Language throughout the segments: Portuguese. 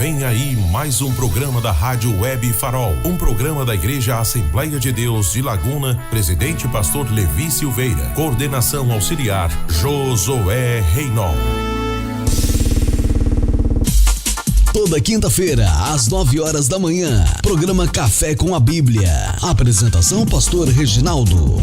Vem aí mais um programa da Rádio Web Farol, um programa da Igreja Assembleia de Deus de Laguna, presidente pastor Levi Silveira, coordenação auxiliar Josué Reinol. Toda quinta-feira, às 9 horas da manhã, programa Café com a Bíblia. Apresentação pastor Reginaldo.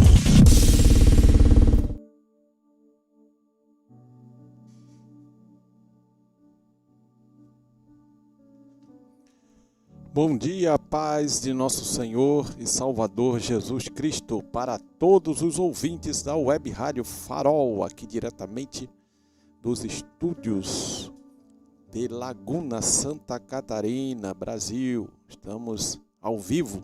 Bom dia, a paz de nosso Senhor e Salvador Jesus Cristo para todos os ouvintes da Web Rádio Farol, aqui diretamente dos estúdios de Laguna, Santa Catarina, Brasil. Estamos ao vivo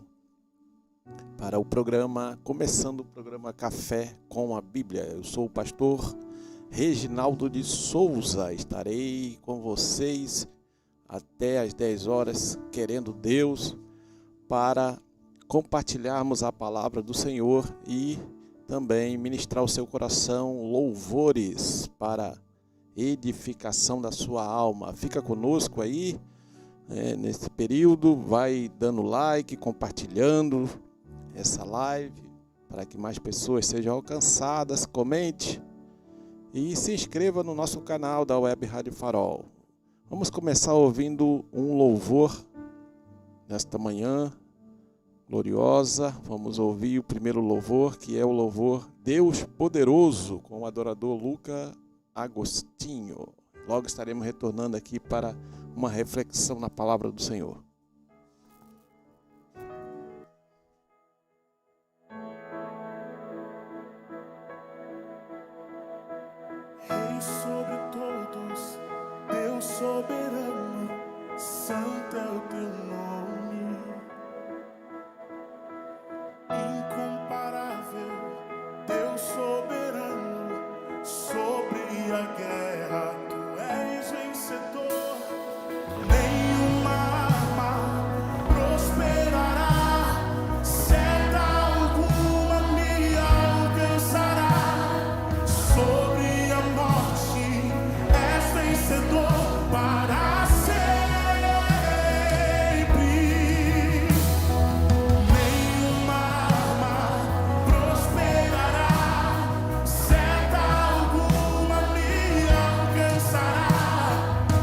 para o programa, começando o programa Café com a Bíblia. Eu sou o pastor Reginaldo de Souza, estarei com vocês até às 10 horas, querendo Deus, para compartilharmos a palavra do Senhor e também ministrar ao seu coração louvores para edificação da sua alma. Fica conosco aí, nesse período, vai dando like, compartilhando essa live, para que mais pessoas sejam alcançadas, comente e se inscreva no nosso canal da Web Rádio Farol. Vamos começar ouvindo um louvor nesta manhã gloriosa. Vamos ouvir o primeiro louvor, que é o louvor Deus Poderoso, com o adorador Luca Agostinho. Logo estaremos retornando aqui para uma reflexão na palavra do Senhor. Rei sobre todos, Deus soberano, santo é o teu nome, incomparável, Deus soberano, sobre a guerra tu és vencedor, nenhuma arma prosperará, seta alguma me alcançará, sobre a morte és vencedor. Para sempre, nenhuma arma prosperará, seta alguma me alcançará,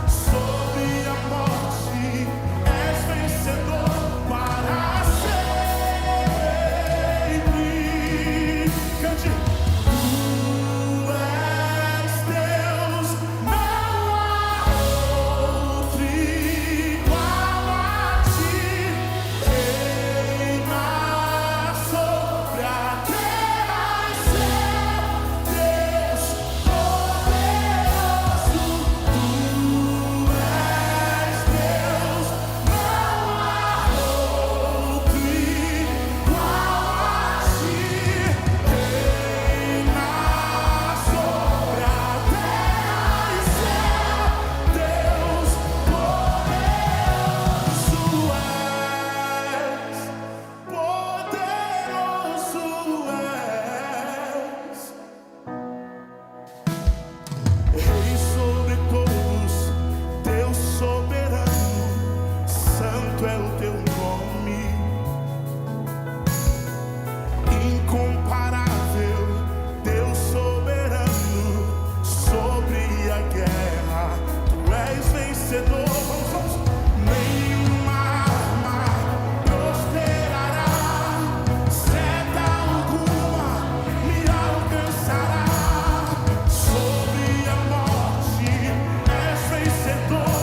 sobre a morte és vencedor. Para sempre, cante. Tu és Deus, não há outro igual a ti, reina sobre a terra e céu, Deus poderoso. Tu és Deus, não há outro igual a ti, reina sobre a terra e céu, Deus poderoso és. Rei sobre todos, Deus soberano, santo é o teu nome, incomparável, Deus soberano, sobre a guerra tu és vencedor. Vamos. Nenhuma arma prosperará, seta alguma me alcançará, sobre a morte és vencedor.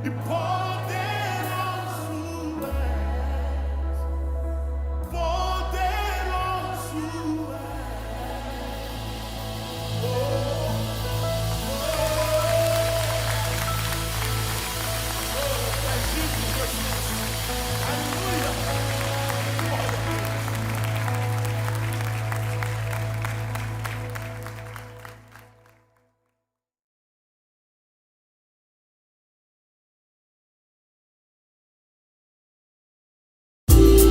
e poderoso és, poderoso és.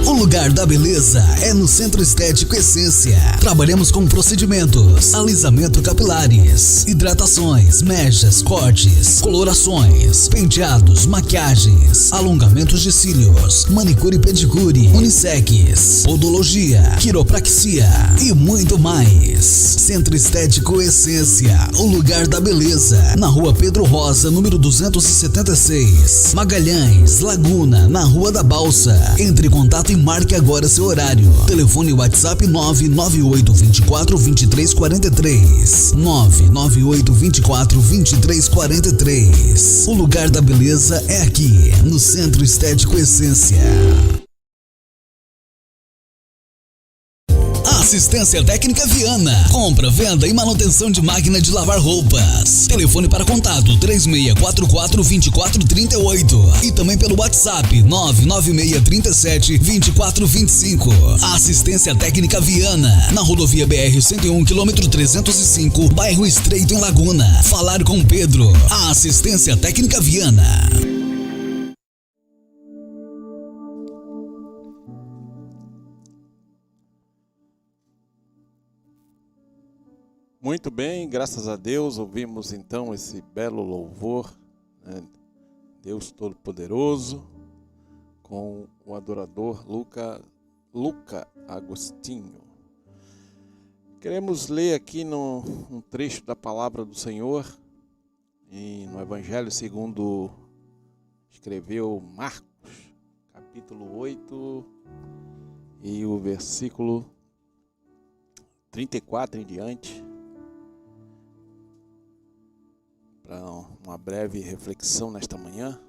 O lugar da beleza é no Centro Estético Essência. Trabalhamos com procedimentos, alisamento capilares, hidratações, mechas, cortes, colorações, penteados, maquiagens, alongamentos de cílios, manicure e pedicure, unissex, podologia, quiropraxia e muito mais. Centro Estético Essência, o lugar da beleza, na Rua Pedro Rosa, número 276, Magalhães, Laguna, na Rua da Balsa. Entre em contato e marque agora seu horário. Telefone WhatsApp 998242343. 998242343. O lugar da beleza é aqui, no Centro Estético Essência. Assistência Técnica Viana. Compra, venda e manutenção de máquina de lavar roupas. Telefone para contato 3644-2438 e também pelo WhatsApp 99637-2425. Assistência Técnica Viana, na rodovia BR-101, quilômetro 305, bairro Estreito, em Laguna. Falar com Pedro. A Assistência Técnica Viana. Muito bem, graças a Deus, ouvimos então esse belo louvor, né? Deus Todo-Poderoso, com o adorador Luca Agostinho. Queremos ler aqui um trecho da palavra do Senhor, no Evangelho segundo escreveu Marcos, capítulo 8, e o versículo 34 em diante. Para uma breve reflexão nesta manhã,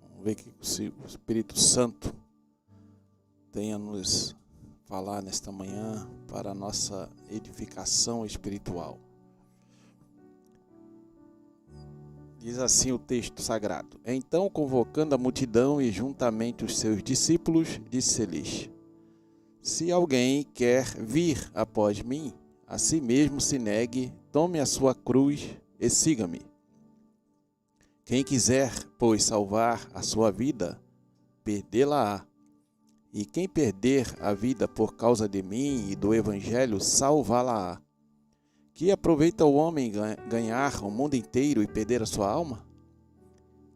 vamos ver que o Espírito Santo tenha nos falar nesta manhã para a nossa edificação espiritual. Diz assim o texto sagrado: Então, convocando a multidão e juntamente os seus discípulos, disse-lhes: Se alguém quer vir após mim, a si mesmo se negue, tome a sua cruz e siga-me. Quem quiser, pois, salvar a sua vida, perdê-la-á. E quem perder a vida por causa de mim e do Evangelho, salvá-la-á. Que aproveita o homem ganhar o mundo inteiro e perder a sua alma?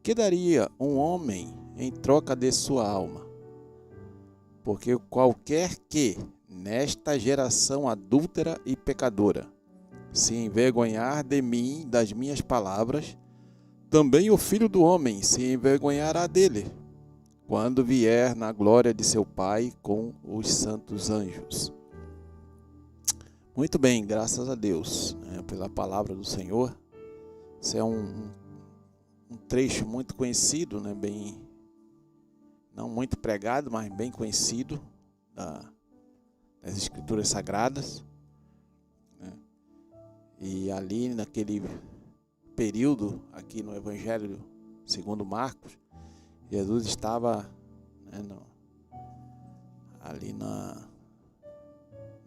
Que daria um homem em troca de sua alma? Porque qualquer que, nesta geração adúltera e pecadora, se envergonhar de mim, das minhas palavras, também o Filho do Homem se envergonhará dele, quando vier na glória de seu Pai com os santos anjos. Muito bem, graças a Deus, pela palavra do Senhor. Esse é um trecho muito conhecido, bem, não muito pregado, mas bem conhecido das Escrituras Sagradas. E ali naquele período, aqui no Evangelho segundo Marcos, Jesus estava ali na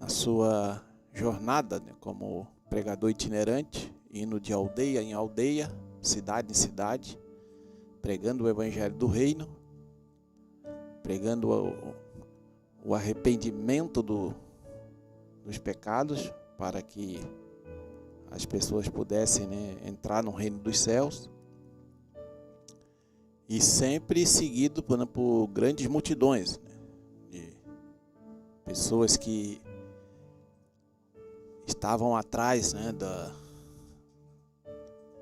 sua jornada, como pregador itinerante, indo de aldeia em aldeia, cidade em cidade, pregando o Evangelho do Reino, pregando o arrependimento dos pecados, para que as pessoas pudessem entrar no reino dos céus, e sempre seguido por grandes multidões, de pessoas que estavam atrás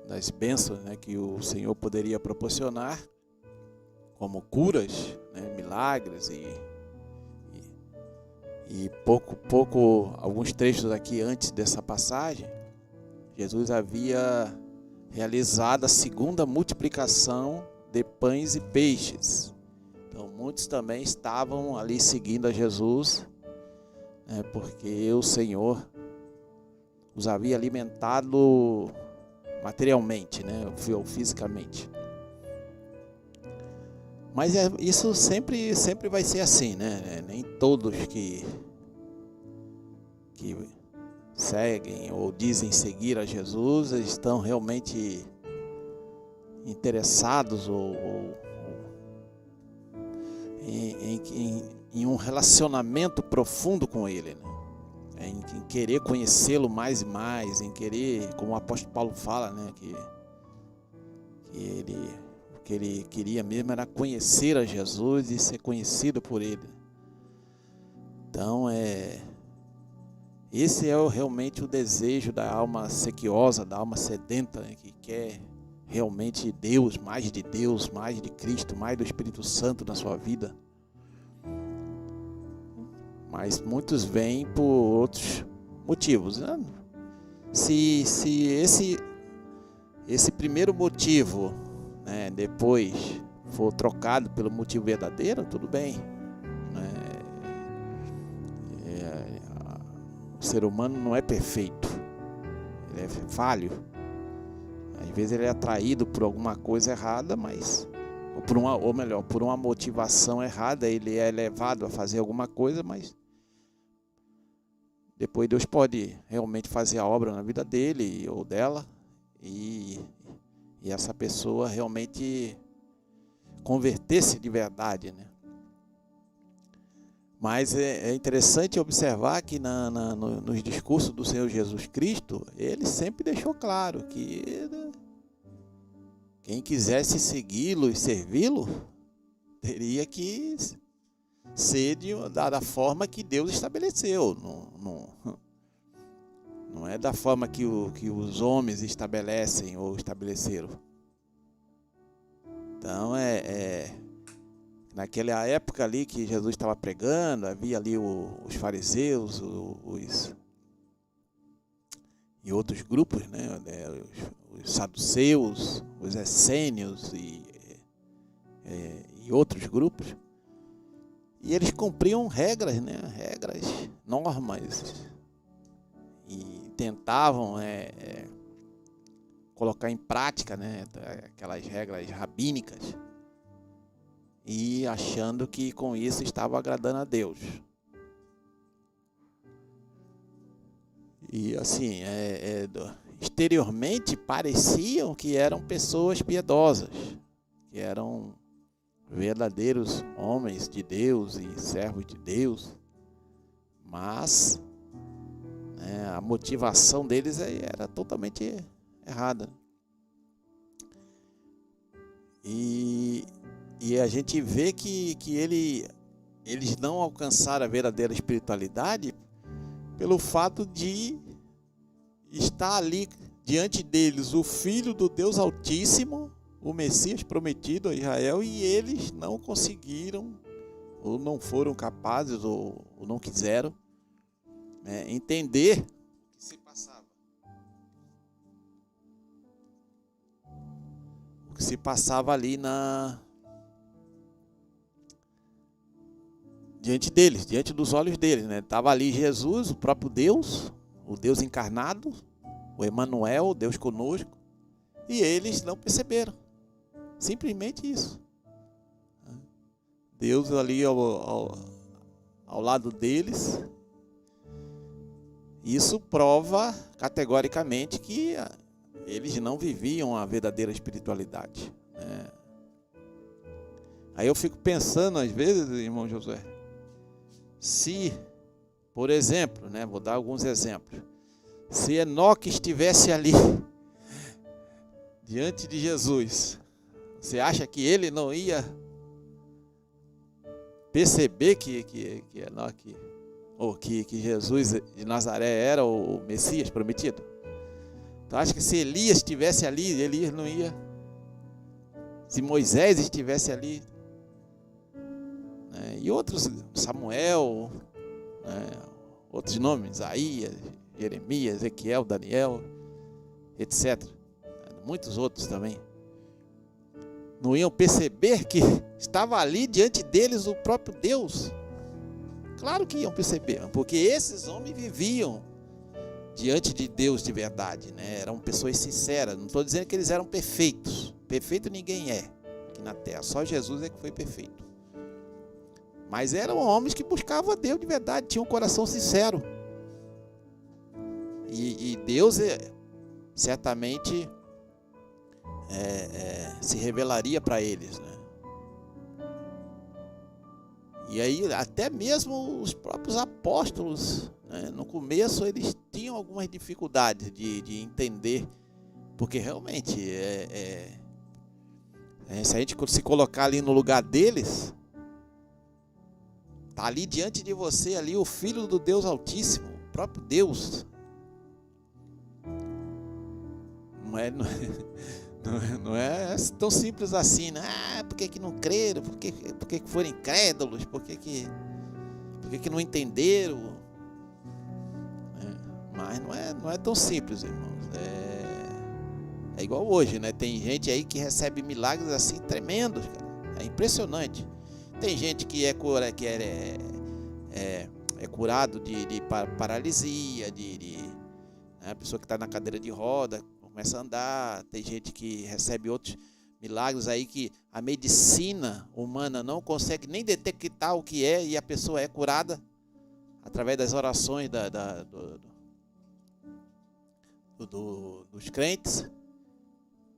das bênçãos que o Senhor poderia proporcionar, como curas, milagres e pouco alguns trechos aqui antes dessa passagem, Jesus havia realizada a segunda multiplicação de pães e peixes. Então muitos também estavam ali seguindo a Jesus, porque o Senhor os havia alimentado materialmente, ou fisicamente. Mas isso sempre vai ser assim, Nem todos que seguem ou dizem seguir a Jesus estão realmente interessados em um relacionamento profundo com Ele, em querer conhecê-lo mais e mais, em querer, como o apóstolo Paulo fala, que o que ele queria mesmo era conhecer a Jesus e ser conhecido por Ele. Então, esse é realmente o desejo da alma sequiosa, da alma sedenta, que quer realmente Deus, mais de Cristo, mais do Espírito Santo na sua vida. Mas muitos vêm por outros motivos, Se esse primeiro motivo, depois for trocado pelo motivo verdadeiro, tudo bem. O ser humano não é perfeito, ele é falho. Às vezes ele é atraído por alguma coisa errada, por uma motivação errada, ele é levado a fazer alguma coisa, mas depois Deus pode realmente fazer a obra na vida dele ou dela e essa pessoa realmente converter-se de verdade, Mas é interessante observar que nos discursos do Senhor Jesus Cristo, Ele sempre deixou claro que quem quisesse segui-lo e servi-lo, teria que ser da forma que Deus estabeleceu. Não é da forma que os homens estabelecem ou estabeleceram. Então, naquela época ali que Jesus estava pregando, havia ali os fariseus e outros grupos, os saduceus, os essênios e outros grupos. E eles cumpriam regras, normas, e tentavam colocar em prática, aquelas regras rabínicas, e achando que com isso estava agradando a Deus. E assim, exteriormente pareciam que eram pessoas piedosas, que eram verdadeiros homens de Deus e servos de Deus, mas a motivação deles era totalmente errada. E a gente vê que eles não alcançaram a verdadeira espiritualidade pelo fato de estar ali diante deles o Filho do Deus Altíssimo, o Messias prometido a Israel, e eles não conseguiram, ou não foram capazes, ou não quiseram entender o que se passava. O que se passava ali diante deles, diante dos olhos deles, Estava ali Jesus, o próprio Deus, o Deus encarnado, o Emanuel, Deus conosco, e eles não perceberam. Simplesmente isso. Deus ali ao lado deles. Isso prova categoricamente que eles não viviam a verdadeira espiritualidade. Aí eu fico pensando às vezes, irmão Josué, se, por exemplo, vou dar alguns exemplos, se Enoque estivesse ali diante de Jesus, você acha que ele não ia perceber que Enoque, ou que Jesus de Nazaré era o Messias prometido? Então acha que se Elias estivesse ali, Elias não ia? Se Moisés estivesse ali, e outros, Samuel, outros nomes, Isaías, Jeremias, Ezequiel, Daniel, etc. muitos outros também, não iam perceber que estava ali diante deles o próprio Deus? Claro que iam perceber, porque esses homens viviam diante de Deus de verdade, né? Eram pessoas sinceras. Não estou dizendo que eles eram perfeitos. Perfeito ninguém é aqui na terra, só Jesus é que foi perfeito. Mas eram homens que buscavam a Deus de verdade, tinham um coração sincero. E Deus certamente se revelaria para eles, né? E aí até mesmo os próprios apóstolos, né, no começo eles tinham algumas dificuldades de entender, porque realmente se a gente se colocar ali no lugar deles, tá ali diante de você ali o Filho do Deus Altíssimo, o próprio Deus. Não é tão simples assim, né? Por que não creram? Por que foram incrédulos? Por que não entenderam? Mas não é tão simples, irmãos. É igual hoje, né? Tem gente aí que recebe milagres assim tremendos, cara. É impressionante. Tem gente que é curado de paralisia, a pessoa que está na cadeira de roda começa a andar. Tem gente que recebe outros milagres aí que a medicina humana não consegue nem detectar o que é, e a pessoa é curada através das orações dos crentes.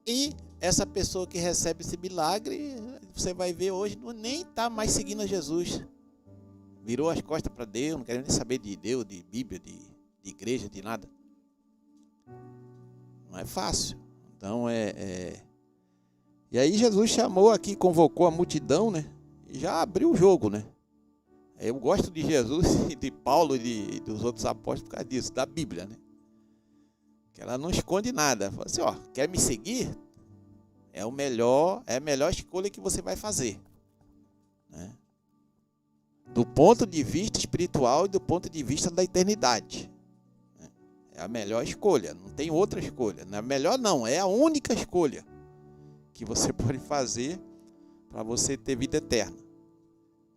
E essa pessoa que recebe esse milagre, você vai ver hoje, nem está mais seguindo a Jesus. Virou as costas para Deus, não quer nem saber de Deus, de Bíblia, de igreja, de nada. Não é fácil. Então E aí Jesus chamou aqui, convocou a multidão, né? E já abriu o jogo, né? Eu gosto de Jesus e de Paulo e dos outros apóstolos por causa disso, da Bíblia, né? Que ela não esconde nada. Fala assim, ó, quer me seguir? É a melhor escolha que você vai fazer, né? Do ponto de vista espiritual e do ponto de vista da eternidade. É a melhor escolha, não tem outra escolha. Não é melhor não, é a única escolha que você pode fazer para você ter vida eterna.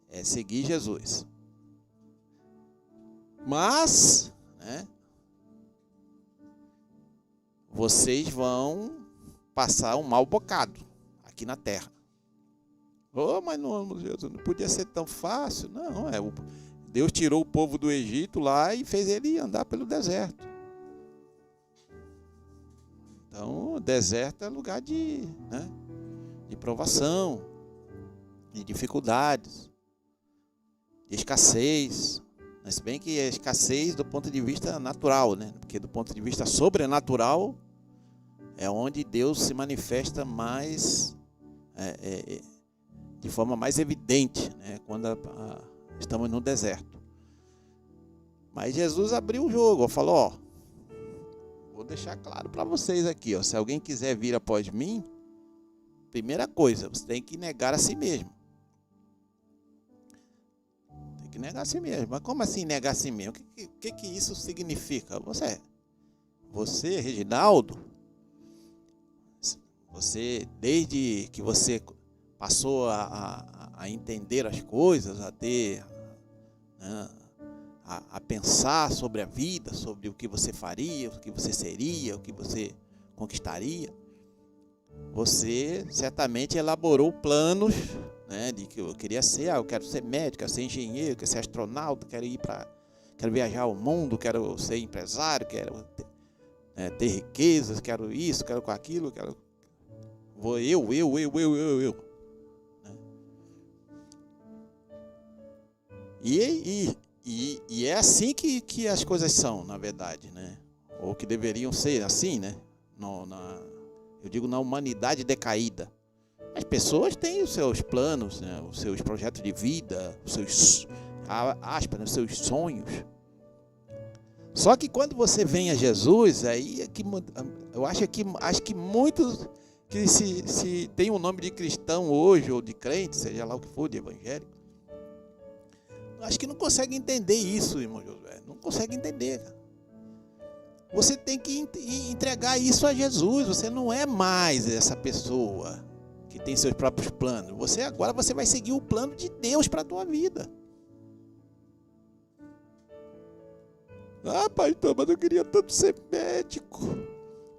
É seguir Jesus. Mas, né, vocês vão passar um mau bocado aqui na terra. Mas não, Jesus, não podia ser tão fácil. Não, Deus tirou o povo do Egito lá e fez ele andar pelo deserto. Então, o deserto é lugar de provação, de dificuldades, de escassez. Mas se bem que a escassez do ponto de vista natural, né? Porque do ponto de vista sobrenatural é onde Deus se manifesta mais, de forma mais evidente, né? Quando estamos no deserto. Mas Jesus abriu o jogo, falou, vou deixar claro para vocês aqui, se alguém quiser vir após mim, primeira coisa, você tem que negar a si mesmo. Tem que negar a si mesmo. Mas como assim negar a si mesmo? O que isso significa? Você, Reginaldo, você, desde que você passou a entender as coisas, a ter, né, a pensar sobre a vida, sobre o que você faria, o que você seria, o que você conquistaria, você certamente elaborou planos, né, de que eu queria ser, eu quero ser médico, quero ser engenheiro, quero ser astronauta, quero viajar ao mundo, quero ser empresário, quero ter riquezas, quero isso, quero com aquilo, eu. Né? E é assim que as coisas são, na verdade, né? Ou que deveriam ser assim, né? Eu digo na humanidade decaída. As pessoas têm os seus planos, né? Os seus projetos de vida, os seus, os seus sonhos. Só que quando você vem a Jesus, aí é que eu acho que muitos que se tem o nome de cristão hoje, ou de crente, seja lá o que for, de evangélico, acho que não consegue entender isso, irmão Josué. Não consegue entender. Você tem que entregar isso a Jesus. Você não é mais essa pessoa que tem seus próprios planos. Agora você vai seguir o plano de Deus para a tua vida. Ah, pastor, mas eu queria tanto ser médico.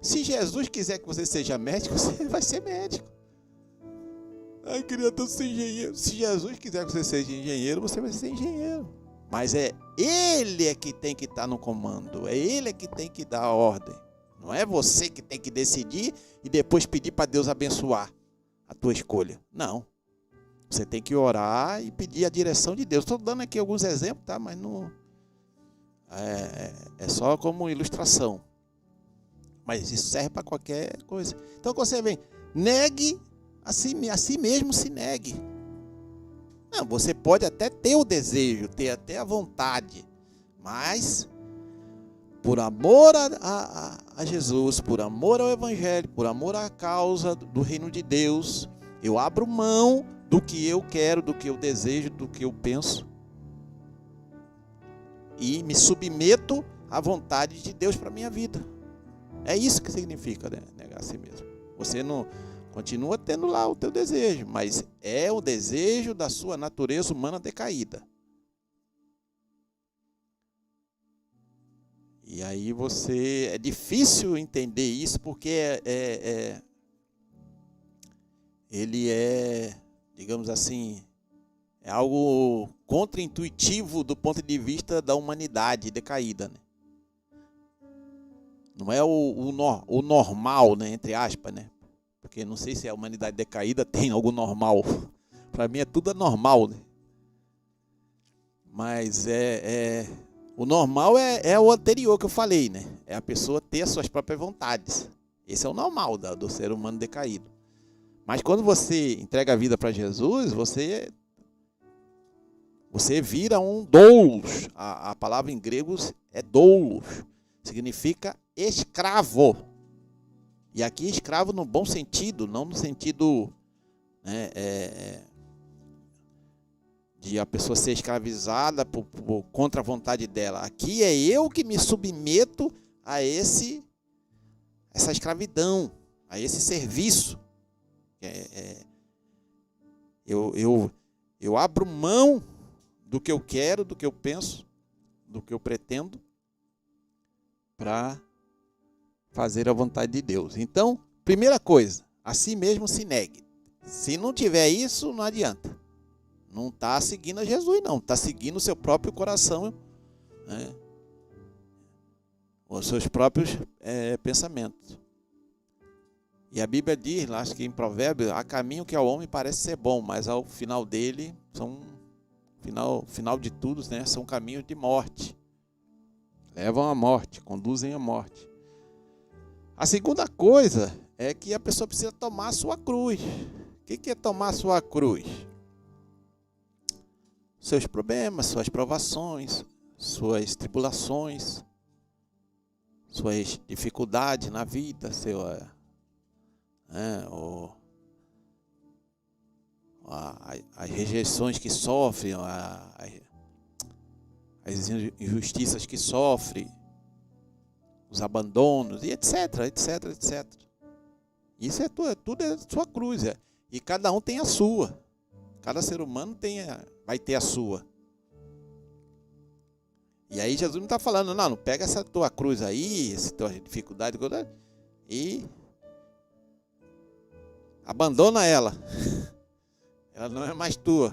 Se Jesus quiser que você seja médico, você vai ser médico. Ah, eu queria tanto ser engenheiro. Se Jesus quiser que você seja engenheiro, você vai ser engenheiro. Mas é Ele que tem que estar no comando. É Ele que tem que dar a ordem. Não é você que tem que decidir e depois pedir para Deus abençoar a tua escolha. Não. Você tem que orar e pedir a direção de Deus. Estou dando aqui alguns exemplos, tá? Mas não... É só como ilustração. Mas isso serve para qualquer coisa. Então, quando você vem, negue a si mesmo, se negue. Não, você pode até ter o desejo, ter até a vontade, mas por amor a Jesus, por amor ao Evangelho, por amor à causa do reino de Deus, eu abro mão do que eu quero, do que eu desejo, do que eu penso e me submeto à vontade de Deus para a minha vida. É isso que significa, né? Negar a si mesmo. Você não continua tendo lá o teu desejo, mas é o desejo da sua natureza humana decaída. E aí é difícil entender isso porque ele é, digamos assim, é algo contra-intuitivo do ponto de vista da humanidade decaída, né? Não é o normal, né, entre aspas, né? Porque não sei se a humanidade decaída tem algo normal. Para mim é tudo anormal, né? Mas o normal é o anterior que eu falei, né? É a pessoa ter as suas próprias vontades. Esse é o normal do ser humano decaído. Mas quando você entrega a vida para Jesus, você vira um doulos. A palavra em grego é doulos. Significa escravo. E aqui escravo no bom sentido, não no sentido, né, de a pessoa ser escravizada contra a vontade dela. Aqui é eu que me submeto a essa escravidão, a esse serviço. Eu abro mão do que eu quero, do que eu penso, do que eu pretendo, para fazer a vontade de Deus. Então, primeira coisa, a si mesmo se negue. Se não tiver isso, não adianta. Não está seguindo a Jesus, não. Está seguindo o seu próprio coração, né? Os seus próprios pensamentos. E a Bíblia diz, lá, acho que em Provérbios, há caminho que ao homem parece ser bom, mas ao final dele, final de tudo, né, são caminhos de morte. Levam à morte, conduzem à morte. A segunda coisa é que a pessoa precisa tomar a sua cruz. O que é tomar a sua cruz? Seus problemas, suas provações, suas tribulações, suas dificuldades na vida, as rejeições que sofre, as injustiças que sofre, os abandonos, e etc, etc, etc. Isso tudo é sua cruz. E cada um tem a sua. Cada ser humano vai ter a sua. E aí Jesus não está falando, não pega essa tua cruz aí, essa tua dificuldade, e abandona ela. Ela não é mais tua.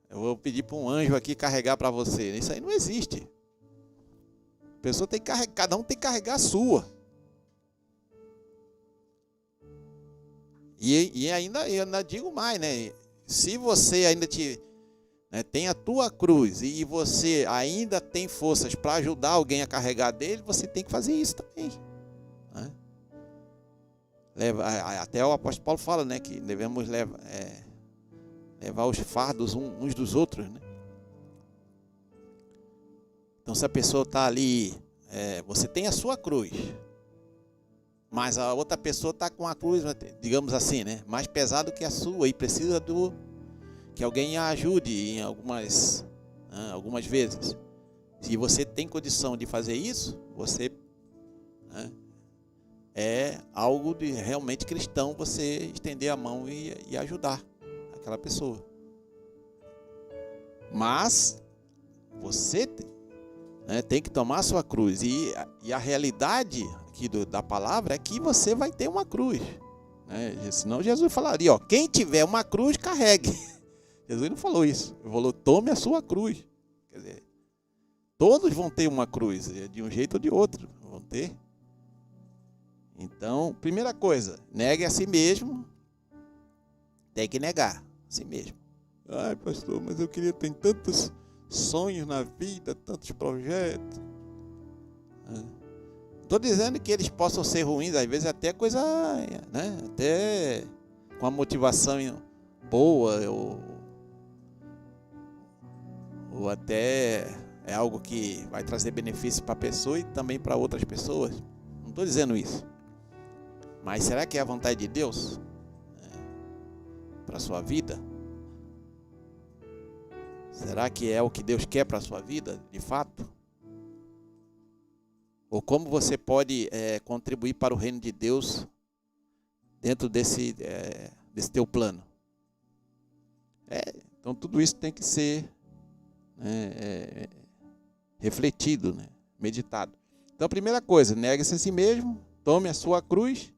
Eu vou pedir para um anjo aqui carregar para você. Isso aí não existe. A pessoa tem que carregar, cada um tem que carregar a sua. E ainda, eu ainda digo mais, né? Se você ainda tem a tua cruz e você ainda tem forças para ajudar alguém a carregar dele, você tem que fazer isso também, né? Até o apóstolo Paulo fala, né, que devemos levar os fardos uns dos outros, né? Então, se a pessoa está ali, você tem a sua cruz, mas a outra pessoa está com a cruz, digamos assim, né, mais pesado que a sua, e precisa que alguém a ajude em algumas vezes. Se você tem condição de fazer isso, você, né, é algo de realmente cristão, você estender a mão e ajudar aquela pessoa. Mas você, né, tem que tomar a sua cruz. E a realidade aqui da palavra é que você vai ter uma cruz, né? Senão Jesus falaria, ó, quem tiver uma cruz, carregue. Jesus não falou isso. Ele falou, tome a sua cruz. Quer dizer, todos vão ter uma cruz, de um jeito ou de outro. Vão ter. Então, primeira coisa, negue a si mesmo. Tem que negar a si mesmo. Ai, pastor, mas eu queria ter tantos sonhos na vida, tantos projetos. Estou dizendo que eles possam ser ruins, às vezes até coisa, né? Até com a motivação boa, ou até é algo que vai trazer benefício para a pessoa e também para outras pessoas. Não estou dizendo isso. Mas será que é a vontade de Deus, né, para a sua vida? Será que é o que Deus quer para a sua vida, de fato? Ou como você pode contribuir para o reino de Deus dentro desse teu plano? Então tudo isso tem que ser, né, refletido, né, meditado. Então a primeira coisa, negue-se a si mesmo, tome a sua cruz,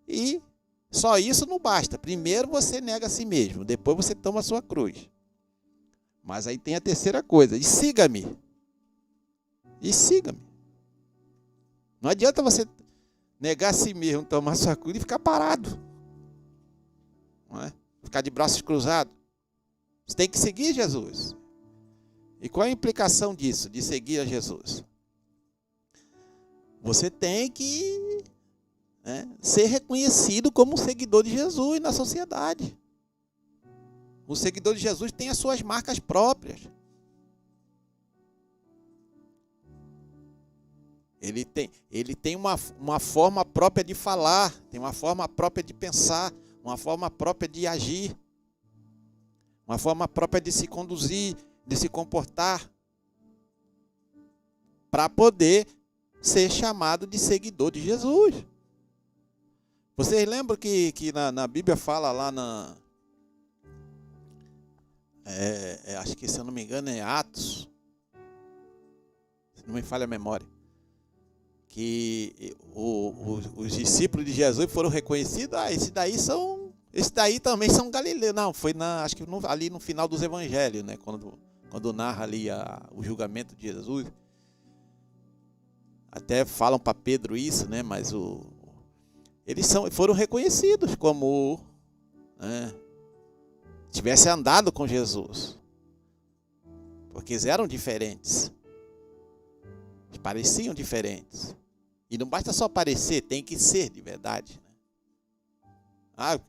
e só isso não basta. Primeiro você nega a si mesmo, depois você toma a sua cruz. Mas aí tem a terceira coisa, e siga-me. E siga-me. Não adianta você negar a si mesmo, tomar a sua cruz e ficar parado. Não é? Ficar de braços cruzados. Você tem que seguir Jesus. E qual é a implicação disso, de seguir a Jesus? Você tem que, né, ser reconhecido como um seguidor de Jesus na sociedade. O seguidor de Jesus tem as suas marcas próprias. Ele tem uma forma própria de falar, tem uma forma própria de pensar, uma forma própria de agir, uma forma própria de se conduzir, de se comportar, para poder ser chamado de seguidor de Jesus. Vocês lembram que na Bíblia fala lá acho que, se eu não me engano, é Atos, se não me falha a memória, que os discípulos de Jesus foram reconhecidos. Esses daí também são galileus. Não, foi acho que ali no final dos evangelhos, né, quando narra ali o julgamento de Jesus. Até falam para Pedro isso, né, mas eles foram reconhecidos como, né, tivesse andado com Jesus, porque eles eram diferentes, eles pareciam diferentes, e não basta só parecer, tem que ser de verdade, né?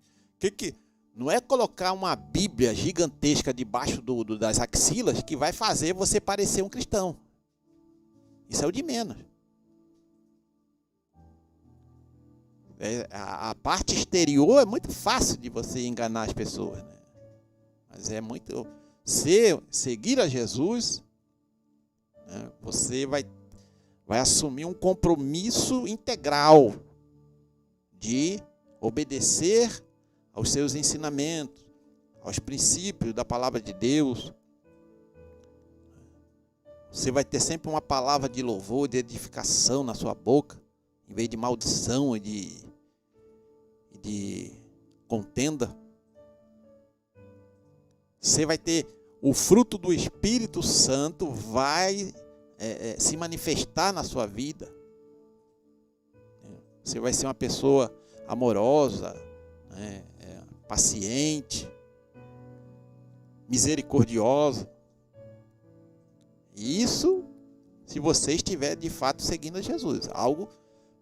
Não é colocar uma Bíblia gigantesca debaixo das axilas que vai fazer você parecer um cristão. Isso é o de menos. A parte exterior é muito fácil de você enganar as pessoas, né? Mas é muito... seguir a Jesus, né, você vai assumir um compromisso integral de obedecer aos seus ensinamentos, aos princípios da palavra de Deus. Você vai ter sempre uma palavra de louvor, de edificação na sua boca, em vez de maldição e de contenda. Você vai ter o fruto do Espírito Santo, vai se manifestar na sua vida. Você vai ser uma pessoa amorosa, né, paciente, misericordiosa. Isso, se você estiver de fato seguindo a Jesus.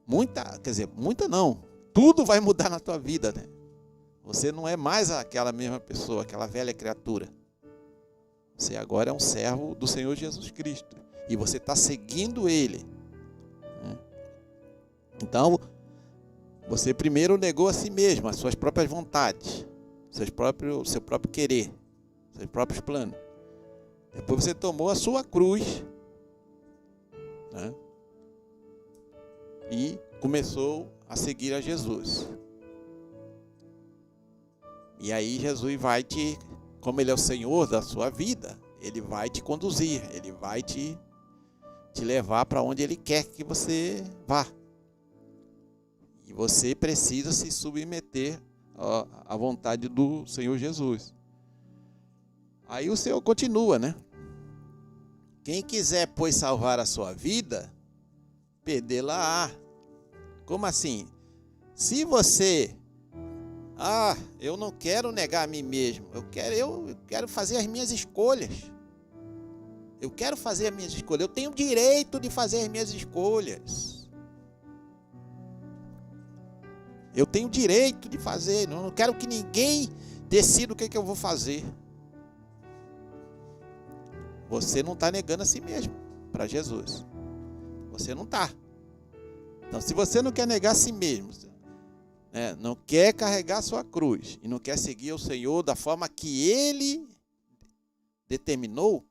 Muita não. Tudo vai mudar na tua vida, né? Você não é mais aquela mesma pessoa, aquela velha criatura. Você agora é um servo do Senhor Jesus Cristo. E você está seguindo Ele, né? Então, você primeiro negou a si mesmo, as suas próprias vontades, seu próprio querer, seus próprios planos. Depois você tomou a sua cruz né? E começou a seguir a Jesus. E aí Jesus vai como Ele é o Senhor da sua vida, Ele vai te conduzir, Ele vai te levar para onde Ele quer que você vá. E você precisa se submeter à vontade do Senhor Jesus. Aí o Senhor continua, né? Quem quiser, pois, salvar a sua vida, perdê-la-á. Como assim? Se você... eu não quero negar a mim mesmo. Eu quero fazer as minhas escolhas. Eu quero fazer as minhas escolhas. Eu tenho o direito de fazer as minhas escolhas. Eu tenho o direito de fazer. Não quero que ninguém decida o que eu vou fazer. Você não está negando a si mesmo para Jesus. Você não está. Então, se você não quer negar a si mesmo, né, não quer carregar a sua cruz e não quer seguir o Senhor da forma que Ele determinou,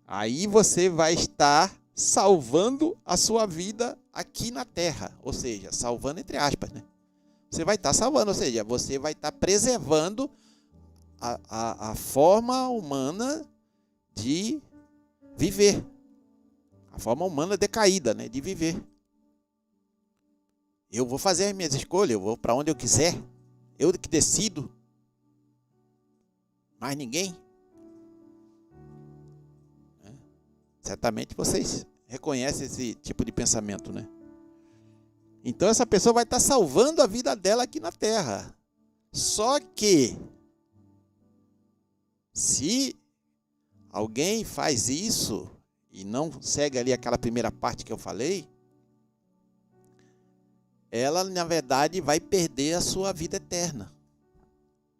aí você vai estar salvando a sua vida aqui na terra. Ou seja, salvando entre aspas, né? Você vai estar salvando, ou seja, você vai estar preservando a forma humana de viver. A forma humana decaída, né, de viver. Eu vou fazer as minhas escolhas, eu vou para onde eu quiser. Eu que decido. Mais ninguém. Certamente vocês reconhecem esse tipo de pensamento, né? Então essa pessoa vai estar salvando a vida dela aqui na terra. Só que, se alguém faz isso e não segue ali aquela primeira parte que eu falei, ela, na verdade, vai perder a sua vida eterna.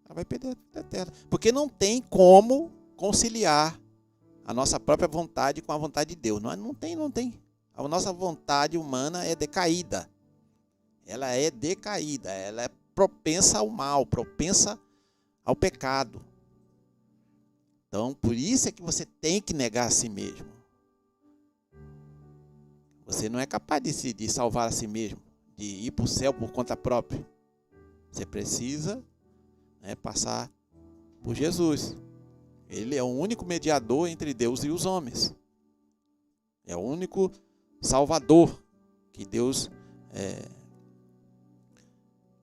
Ela vai perder a vida eterna. Porque não tem como conciliar a nossa própria vontade com a vontade de Deus. Não tem. A nossa vontade humana é decaída. Ela é decaída. Ela é propensa ao mal, propensa ao pecado. Então, por isso é que você tem que negar a si mesmo. Você não é capaz de salvar a si mesmo, de ir para o céu por conta própria. Você precisa, né, passar por Jesus. Ele é o único mediador entre Deus e os homens. É o único salvador que Deus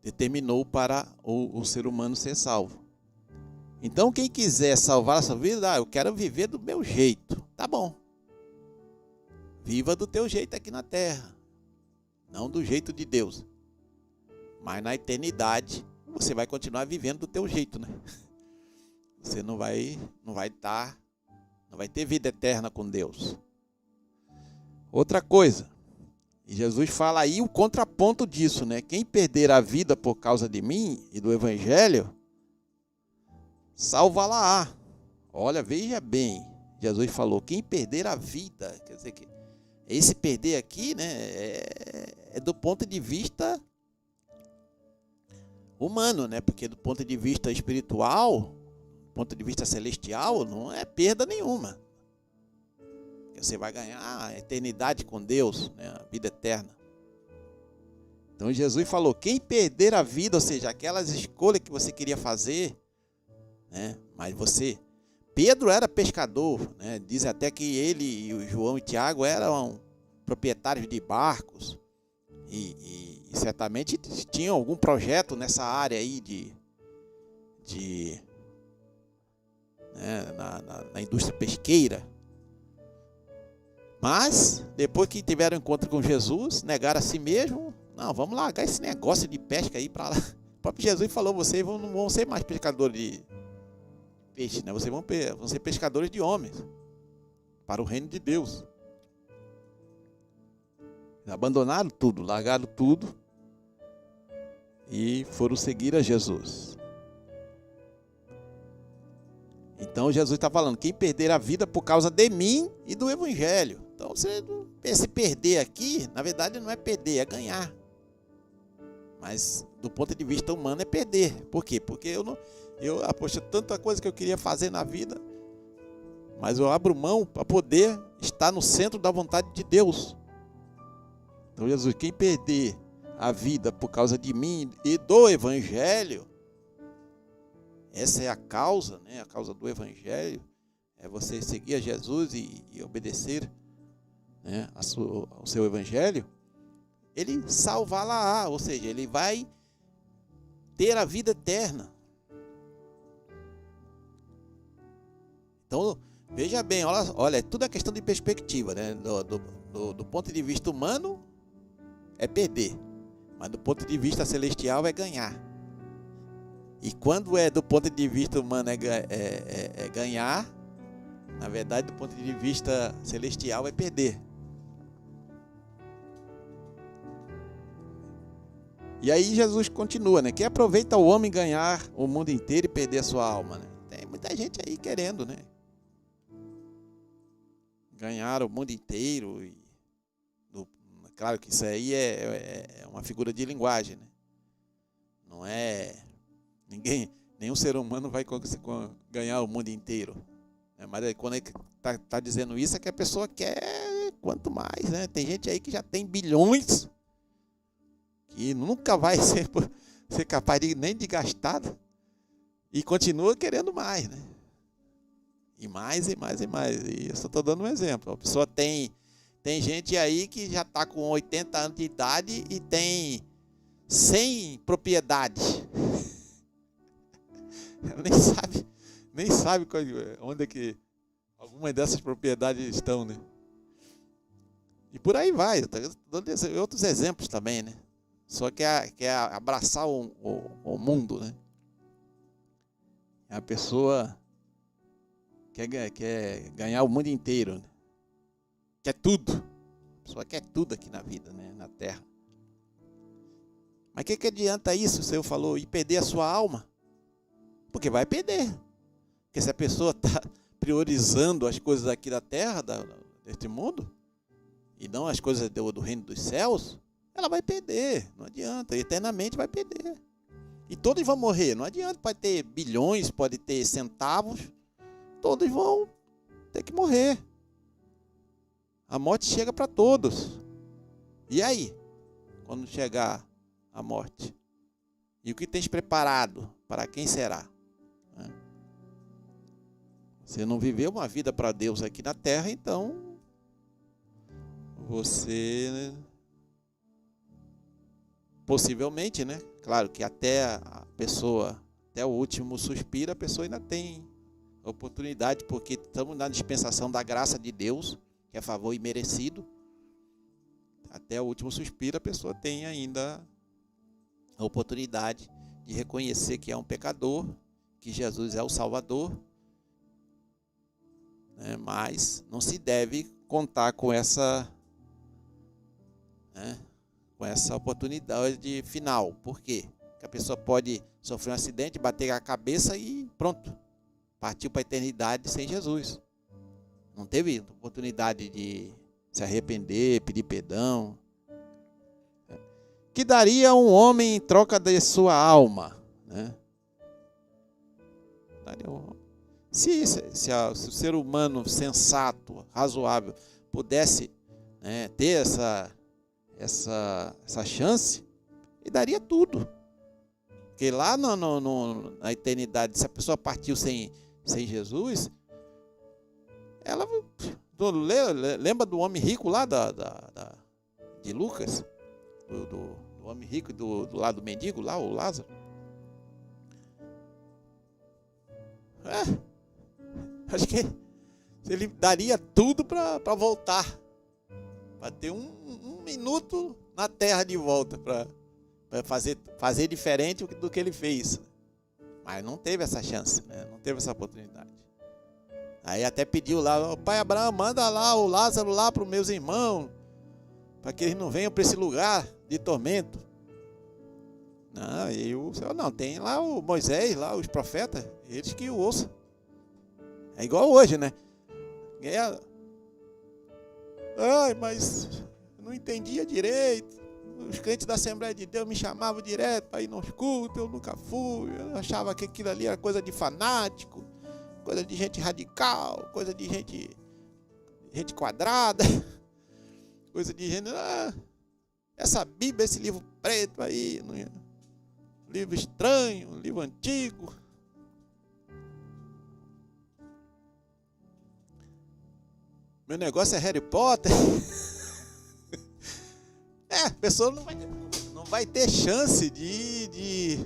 determinou para o ser humano ser salvo. Então, quem quiser salvar a sua vida, eu quero viver do meu jeito. Tá bom. Viva do teu jeito aqui na terra. Não do jeito de Deus. Mas na eternidade, você vai continuar vivendo do teu jeito, né? Você não vai ter vida eterna com Deus. Outra coisa, e Jesus fala aí o contraponto disso, né? Quem perder a vida por causa de mim e do Evangelho, salva-la-á. Olha, veja bem, Jesus falou, quem perder a vida, quer dizer que esse perder aqui, né, é do ponto de vista humano, né? Porque do ponto de vista espiritual, do ponto de vista celestial, não é perda nenhuma. Você vai ganhar a eternidade com Deus, né, a vida eterna. Então Jesus falou, quem perder a vida, ou seja, aquelas escolhas que você queria fazer, né, mas Pedro era pescador, né, diz até que ele e o João e Tiago eram proprietários de barcos e certamente tinham algum projeto nessa área aí né, na indústria pesqueira. Mas, depois que tiveram encontro com Jesus, negaram a si mesmo. Não, vamos largar esse negócio de pesca aí para lá. O próprio Jesus falou, vocês não vão ser mais pescadores de peixe, né? Vocês vão ser pescadores de homens, para o reino de Deus. Abandonaram tudo, largaram tudo e foram seguir a Jesus. Então Jesus está falando, quem perder a vida por causa de mim e do Evangelho. Então, esse perder aqui, na verdade não é perder, é ganhar. Mas do ponto de vista humano é perder. Por quê? Porque poxa, tanta coisa que eu queria fazer na vida, mas eu abro mão para poder estar no centro da vontade de Deus. Então Jesus, quem perder a vida por causa de mim e do Evangelho, essa é a causa, né? A causa do Evangelho é você seguir a Jesus e obedecer, né, ao seu Evangelho. Ele salvar-la, ou seja, ele vai ter a vida eterna. Então, veja bem, olha, é tudo a questão de perspectiva, né? Do ponto de vista humano, é perder. Mas do ponto de vista celestial, é ganhar. E quando é do ponto de vista humano é ganhar, na verdade, do ponto de vista celestial, é perder. E aí Jesus continua, né? Que aproveita o homem ganhar o mundo inteiro e perder a sua alma, né? Tem muita gente aí querendo, né? Ganhar o mundo inteiro. Claro que isso aí é uma figura de linguagem, né? Não é... nenhum ser humano vai ganhar o mundo inteiro. Mas aí, quando ele está dizendo isso, é que a pessoa quer quanto mais, né? Tem gente aí que já tem bilhões, que nunca vai ser capaz nem de gastar, e continua querendo mais, né? E mais, e mais, e mais. E eu só estou dando um exemplo. A pessoa tem gente aí que já está com 80 anos de idade e tem 100 propriedades. Ela nem sabe onde é que algumas dessas propriedades estão, né? E por aí vai. Eu estou dando outros exemplos também, né? Só quer abraçar o mundo, né? A pessoa quer ganhar o mundo inteiro, né? Quer tudo. A pessoa quer tudo aqui na vida, né? Na terra. Mas que adianta isso, o Senhor falou, e perder a sua alma? Porque vai perder. Porque se a pessoa está priorizando as coisas aqui da terra, deste mundo, e não as coisas do reino dos céus, ela vai perder. Não adianta. Eternamente vai perder. E todos vão morrer. Não adianta. Pode ter bilhões, pode ter centavos. Todos vão ter que morrer. A morte chega para todos. E aí? Quando chegar a morte? E o que tens preparado? Para quem será? Você não viveu uma vida para Deus aqui na terra, então você possivelmente, né? Claro que até a pessoa, até o último suspiro, a pessoa ainda tem oportunidade, porque estamos na dispensação da graça de Deus, que é favor imerecido. Até o último suspiro, a pessoa tem ainda a oportunidade de reconhecer que é um pecador, que Jesus é o Salvador, né? Mas não se deve contar com essa, né, com essa oportunidade final. Por quê? Porque a pessoa pode sofrer um acidente, bater a cabeça e pronto, partiu para a eternidade sem Jesus. Não teve oportunidade de se arrepender, pedir perdão. Que daria um homem em troca de sua alma, né? Se o ser humano sensato, razoável, pudesse, né, ter essa chance, ele daria tudo. Porque lá na eternidade, se a pessoa partiu sem Jesus, ela... Lembra do homem rico lá de Lucas? Do homem rico do lado do mendigo, lá, o Lázaro? Acho que ele daria tudo para voltar, para ter um minuto na terra de volta, para fazer diferente do que ele fez. Mas não teve essa chance, né? Não teve essa oportunidade. Aí até pediu lá, pai Abraão, manda lá o Lázaro lá para os meus irmãos, para que eles não venham para esse lugar de tormento. Não, e o Senhor não, tem lá o Moisés, lá os profetas, eles que o ouçam. É igual hoje, né? Ai, mas eu não entendia direito. Os crentes da Assembleia de Deus me chamavam direto para ir nos cultos, eu nunca fui. Eu achava que aquilo ali era coisa de fanático. coisa de gente radical, coisa de gente quadrada, coisa de gente... essa Bíblia, esse livro preto aí, livro estranho, livro antigo. Meu negócio é Harry Potter. A pessoa não vai ter chance de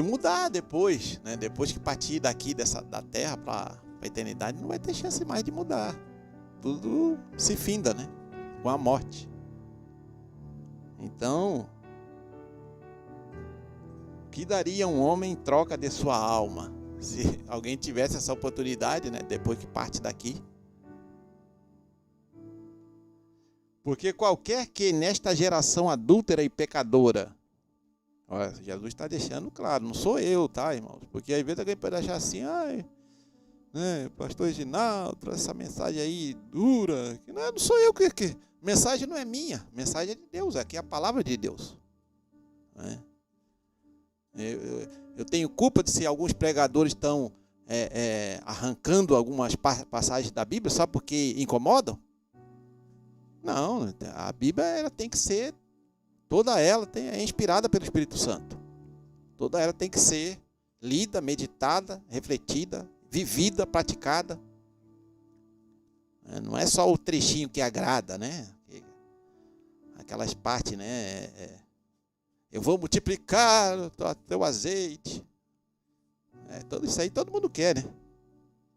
mudar depois, né? Depois que partir daqui da terra para a eternidade, não vai ter chance mais de mudar. Tudo se finda, né? Com a morte. Então, o que daria um homem em troca de sua alma? Se alguém tivesse essa oportunidade, né? Depois que parte daqui. Porque qualquer que nesta geração adúltera e pecadora, olha, Jesus está deixando claro, não sou eu, tá, irmãos? Porque às vezes alguém pode achar assim, né, pastor Reginaldo, trouxe essa mensagem aí dura. Não sou eu que mensagem não é minha, mensagem é de Deus, aqui é a palavra de Deus. Né? Eu tenho culpa de se alguns pregadores estão arrancando algumas passagens da Bíblia só porque incomodam? Não, a Bíblia ela tem que ser, toda ela é inspirada pelo Espírito Santo. Toda ela tem que ser lida, meditada, refletida, vivida, praticada. Não é só o trechinho que agrada, né? Aquelas partes, né? Eu vou multiplicar o teu azeite. Tudo isso aí todo mundo quer, né?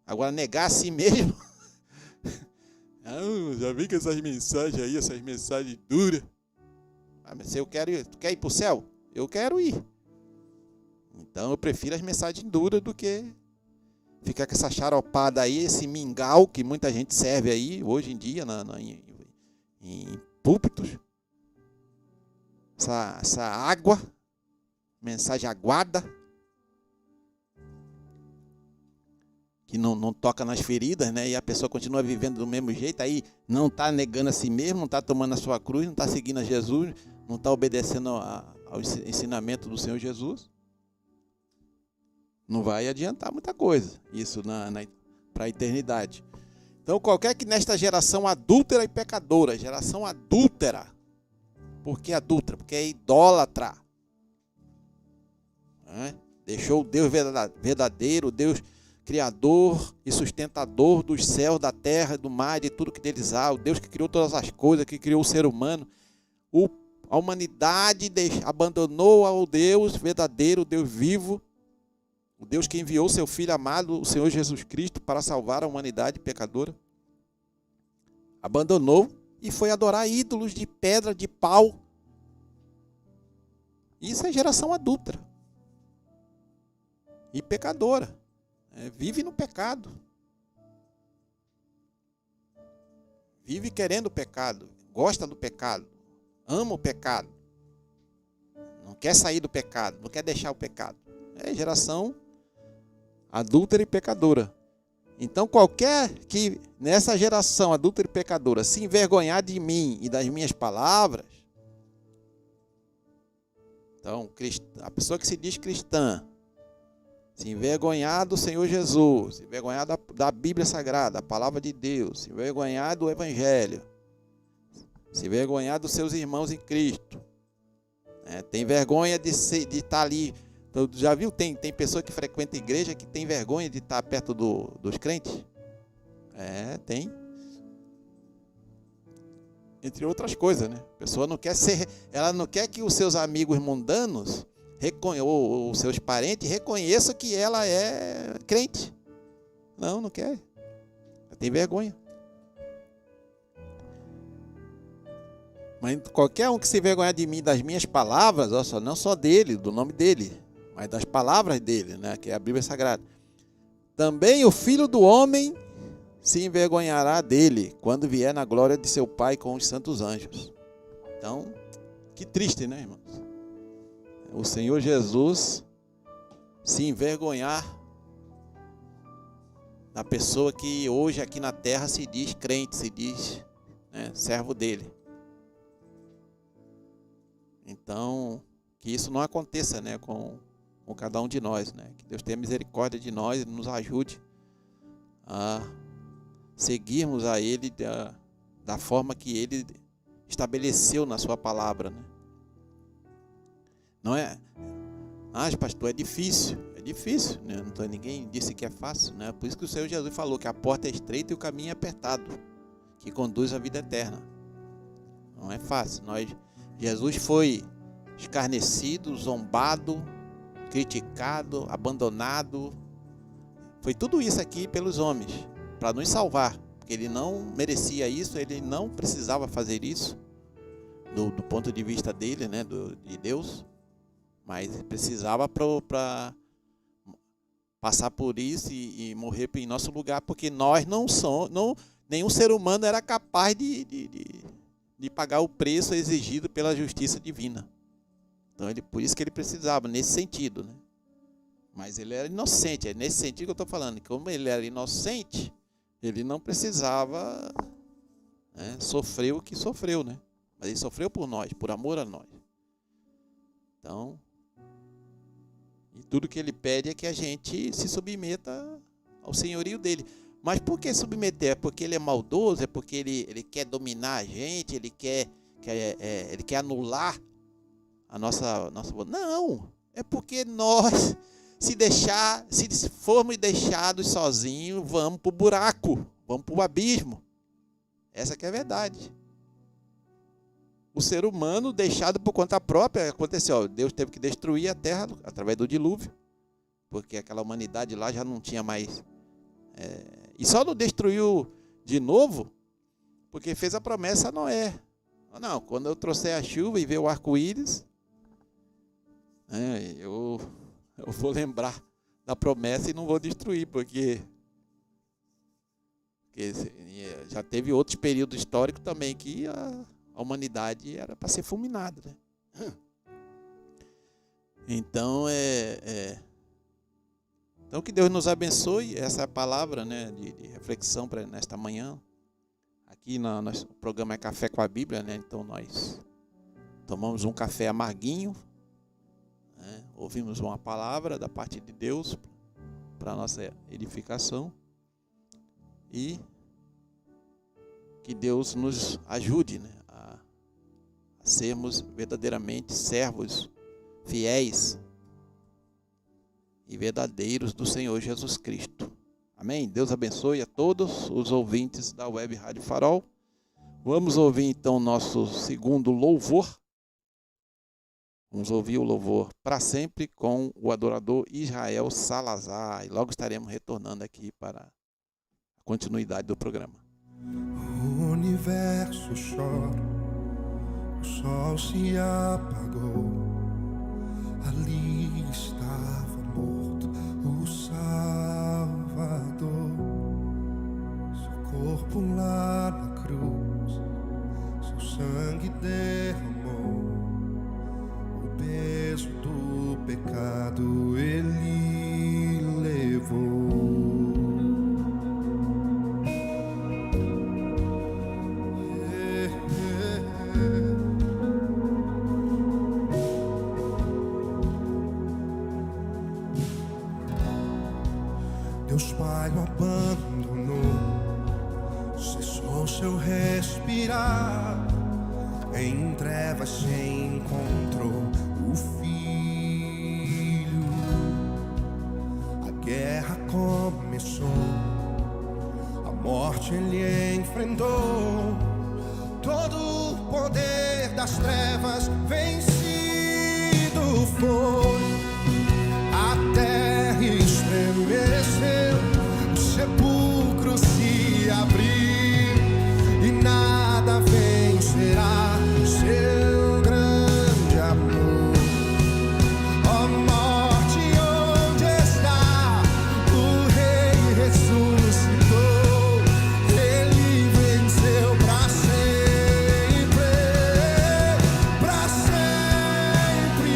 Agora negar a si mesmo. Já vi que essas mensagens aí, essas mensagens duras. Mas se eu quero ir, tu quer ir para o céu? Eu quero ir. Então eu prefiro as mensagens duras do que ficar com essa xaropada aí, esse mingau que muita gente serve aí hoje em dia em púlpitos. Essa água, mensagem aguada, que não toca nas feridas, né? E a pessoa continua vivendo do mesmo jeito, aí não está negando a si mesmo, não está tomando a sua cruz, não está seguindo a Jesus, não está obedecendo ao ensinamento do Senhor Jesus. Não vai adiantar muita coisa, isso para a eternidade. Então, qualquer que nesta geração adúltera e pecadora, geração adúltera, por que adúltera? Porque é idólatra. Deixou o Deus verdadeiro, Deus Criador e sustentador dos céus, da terra, do mar, de tudo que deles há, o Deus que criou todas as coisas, que criou o ser humano. A humanidade abandonou ao Deus verdadeiro, o Deus vivo, o Deus que enviou seu Filho amado, o Senhor Jesus Cristo, para salvar a humanidade pecadora. Abandonou e foi adorar ídolos de pedra, de pau. Isso é geração adúltera e pecadora. Vive no pecado. Vive querendo o pecado. Gosta do pecado. Ama o pecado. Não quer sair do pecado. Não quer deixar o pecado. É geração adúltera e pecadora. Então qualquer que nessa geração adúltera e pecadora se envergonhar de mim e das minhas palavras, então a pessoa que se diz cristã, se envergonhar do Senhor Jesus, se envergonhar da Bíblia Sagrada, a palavra de Deus, se envergonhar do Evangelho, se envergonhar dos seus irmãos em Cristo, tem vergonha de estar ali. Então, já viu? Tem pessoa que frequenta a igreja que tem vergonha de estar perto dos crentes? Tem. Entre outras coisas, né? A pessoa não quer ela não quer que os seus amigos mundanos ou os seus parentes reconheçam que ela é crente. Não quer. Ela tem vergonha. Mas qualquer um que se envergonhar de mim, das minhas palavras, não só dele, do nome dele, mas das palavras dele, né, que é a Bíblia Sagrada, também o Filho do Homem se envergonhará dele, quando vier na glória de seu Pai com os santos anjos. Então, que triste, né, irmãos? O Senhor Jesus se envergonhar da pessoa que hoje aqui na terra se diz crente, se diz, né, servo dele. Então, que isso não aconteça, né, com com cada um de nós, né? Que Deus tenha misericórdia de nós e nos ajude a seguirmos a Ele da forma que Ele estabeleceu na sua palavra, né? Não é? Pastor, é difícil, né? Ninguém disse que é fácil, né? Por isso que o Senhor Jesus falou que a porta é estreita e o caminho é apertado, que conduz à vida eterna. Não é fácil. Jesus foi escarnecido, zombado, criticado, abandonado. Foi tudo isso aqui pelos homens, para nos salvar. Porque ele não merecia isso, ele não precisava fazer isso, do ponto de vista dele, né, de Deus. Mas ele precisava para passar por isso e morrer em nosso lugar, porque nós nenhum ser humano era capaz de pagar o preço exigido pela justiça divina. Então, por isso que ele precisava, nesse sentido, né? Mas ele era inocente, é nesse sentido que eu estou falando. Como ele era inocente, ele não precisava, né, sofrer o que sofreu, né? Mas ele sofreu por nós, por amor a nós. Então, e tudo que ele pede é que a gente se submeta ao senhorio dele. Mas por que submeter? É porque ele é maldoso? É porque ele quer dominar a gente? Ele quer anular a nossa... Não! É porque nós, se formos deixados sozinhos, vamos para o buraco, vamos para o abismo. Essa que é a verdade. O ser humano, deixado por conta própria, aconteceu. Deus teve que destruir a terra através do dilúvio, porque aquela humanidade lá já não tinha mais... E só não destruiu de novo porque fez a promessa a Noé. Não, quando eu trouxer a chuva e ver o arco-íris, eu vou lembrar da promessa e não vou destruir, porque já teve outros períodos históricos também que a humanidade era para ser fulminada, né? Então, Então, que Deus nos abençoe. Essa é a palavra, né, de reflexão para nesta manhã. Aqui no nosso programa é Café com a Bíblia, né? Então, nós tomamos um café amarguinho, né? Ouvimos uma palavra da parte de Deus para a nossa edificação. E que Deus nos ajude, né, a sermos verdadeiramente servos fiéis e verdadeiros do Senhor Jesus Cristo. Amém? Deus abençoe a todos os ouvintes da Web Rádio Farol. Vamos ouvir então nosso segundo louvor. Vamos ouvir o louvor Para Sempre com o adorador Israel Salazar. E logo estaremos retornando aqui para a continuidade do programa. O universo chora, o sol se apagou, ali estava morto o Salvador. Seu corpo lá na cruz, seu sangue derramou, o peso do pecado ele levou. Deus Pai o abandonou, cessou seu respirar, em trevas se encontrou o Filho. A guerra começou, a morte ele enfrentou, todo o poder das trevas vencido foi. A terra estremeceu, o sepulcro se abriu e nada vencerá seu grande amor. Ó morte, onde está? O Rei ressuscitou, ele venceu para sempre, para sempre.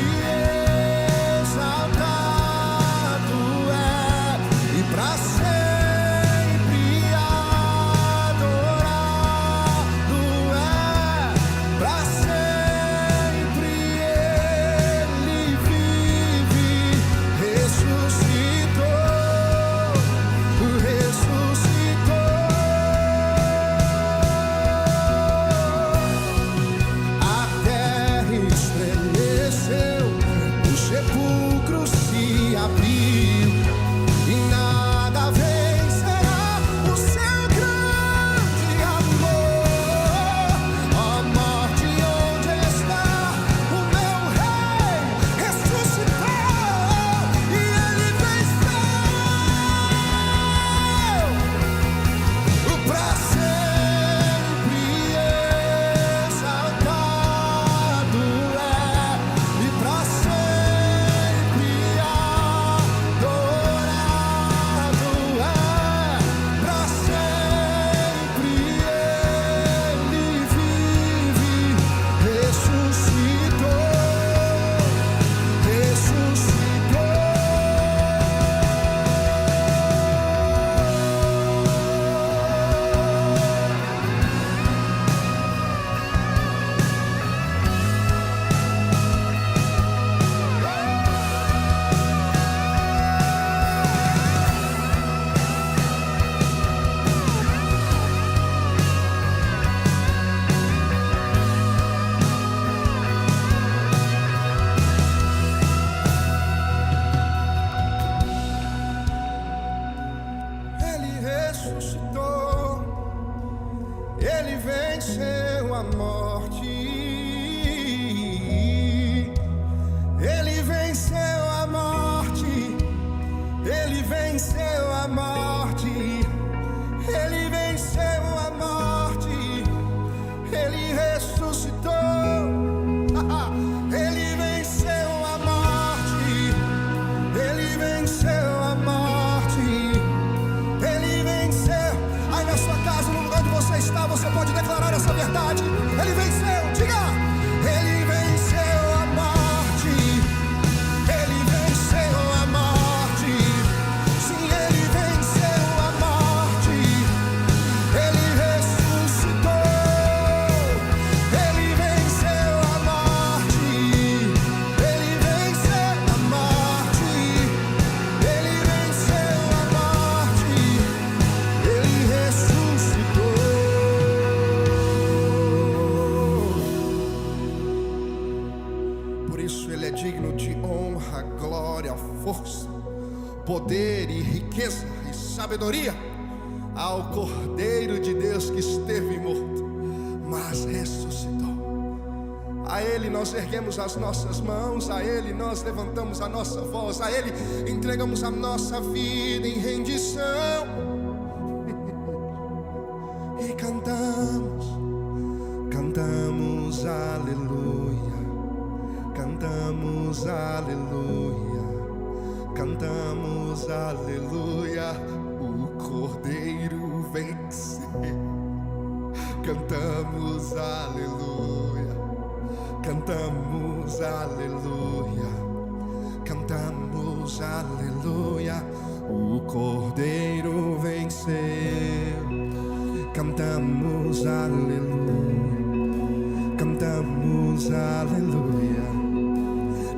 isso Ele é digno de honra, glória, força, poder e riqueza e sabedoria. Ao Cordeiro de Deus que esteve morto, mas ressuscitou. A Ele nós erguemos as nossas mãos, a Ele nós levantamos a nossa voz, a Ele entregamos a nossa vida em rendição. E cantamos aleluia, cantamos aleluia, cantamos aleluia. O Cordeiro venceu. Cantamos aleluia, cantamos aleluia, cantamos aleluia. O Cordeiro venceu. Cantamos aleluia, cantamos aleluia,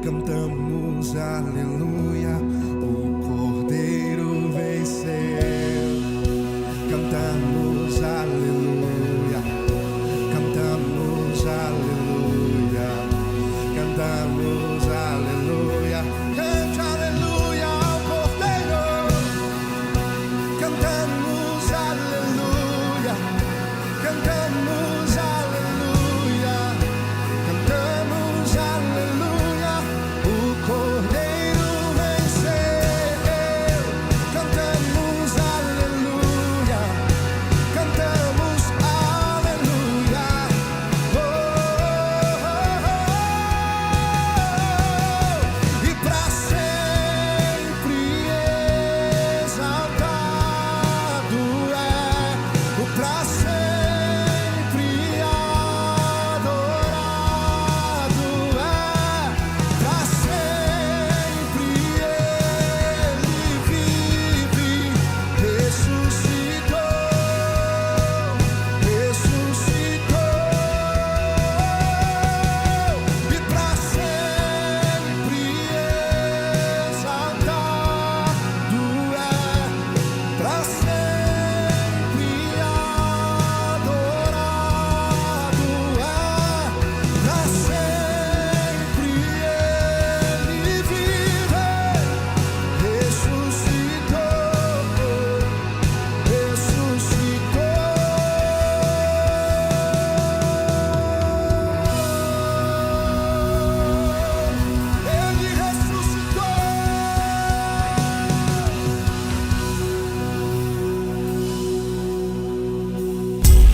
cantamos aleluia. O Cordeiro venceu. Cantamos aleluia, cantamos aleluia, cantamos aleluia. Cante aleluia ao Cordeiro. Cantamos aleluia, cantamos aleluia, cantamos aleluia. O Cordeiro venceu. Cantamos aleluia, cantamos aleluia. Oh, oh, oh, oh. E pra sempre exaltado é, o pra sempre adorado é, pra sempre Ele vive, ressuscitou, ressuscitou. E pra sempre exaltado é, pra sempre adorado é, pra sempre Ele vive, ressuscitou, Ele ressuscitou.